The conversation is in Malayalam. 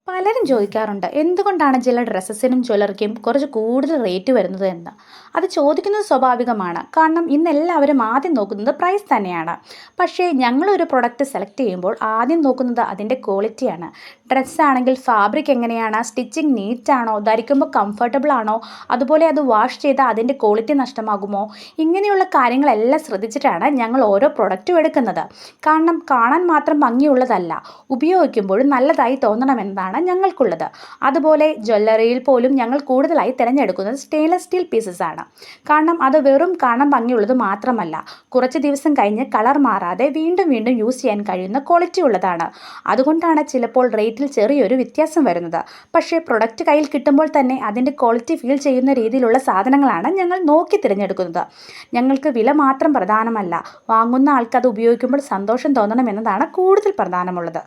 പലരും ചോദിക്കാറുണ്ട് എന്തുകൊണ്ടാണ് ചില ഡ്രസ്സസിനും ജ്വല്ലറിക്കും കുറച്ച് കൂടുതൽ റേറ്റ് വരുന്നത് എന്ന്. അത് ചോദിക്കുന്നത് സ്വാഭാവികമാണ്, കാരണം ഇന്ന് എല്ലാവരും ആദ്യം നോക്കുന്നത് പ്രൈസ് തന്നെയാണ്. പക്ഷേ ഞങ്ങളൊരു പ്രൊഡക്റ്റ് സെലക്ട് ചെയ്യുമ്പോൾ ആദ്യം നോക്കുന്നത് അതിൻ്റെ ക്വാളിറ്റിയാണ്. ഡ്രസ്സാണെങ്കിൽ ഫാബ്രിക് എങ്ങനെയാണ്, സ്റ്റിച്ചിങ് നീറ്റ് ആണോ, ധരിക്കുമ്പോൾ കംഫർട്ടബിൾ ആണോ, അതുപോലെ അത് വാഷ് ചെയ്താൽ അതിൻ്റെ ക്വാളിറ്റി നഷ്ടമാകുമോ, ഇങ്ങനെയുള്ള കാര്യങ്ങളെല്ലാം ശ്രദ്ധിച്ചിട്ടാണ് ഞങ്ങൾ ഓരോ പ്രൊഡക്റ്റും എടുക്കുന്നത്. കാരണം കാണാൻ മാത്രം ഭംഗിയുള്ളതല്ല, ഉപയോഗിക്കുമ്പോഴും നല്ലതായി തോന്നണമെന്നതാണ് ഞങ്ങൾക്കുള്ളത്. അതുപോലെ ജ്വല്ലറിയിൽ പോലും ഞങ്ങൾ കൂടുതലായി തിരഞ്ഞെടുക്കുന്നത് സ്റ്റെയിൻലെസ് സ്റ്റീൽ പീസസ് ആണ്. കാരണം അത് വെറും കാണാൻ ഭംഗിയുള്ളത് മാത്രമല്ല, കുറച്ച് ദിവസം കഴിഞ്ഞ് കളർ മാറാതെ വീണ്ടും വീണ്ടും യൂസ് ചെയ്യാൻ കഴിയുന്ന ക്വാളിറ്റി ഉള്ളതാണ്. അതുകൊണ്ടാണ് ചിലപ്പോൾ റേറ്റിൽ ചെറിയൊരു വ്യത്യാസം വരുന്നത്. പക്ഷേ പ്രൊഡക്റ്റ് കയ്യിൽ കിട്ടുമ്പോൾ തന്നെ അതിൻ്റെ ക്വാളിറ്റി ഫീൽ ചെയ്യുന്ന രീതിയിലുള്ള സാധനങ്ങളാണ് ഞങ്ങൾ നോക്കി തിരഞ്ഞെടുക്കുന്നത്. ഞങ്ങൾക്ക് വില മാത്രം പ്രധാനമല്ല, വാങ്ങുന്ന ആൾക്ക് അത് ഉപയോഗിക്കുമ്പോൾ സന്തോഷം തോന്നണം എന്നതാണ് കൂടുതൽ പ്രധാനമുള്ളത്.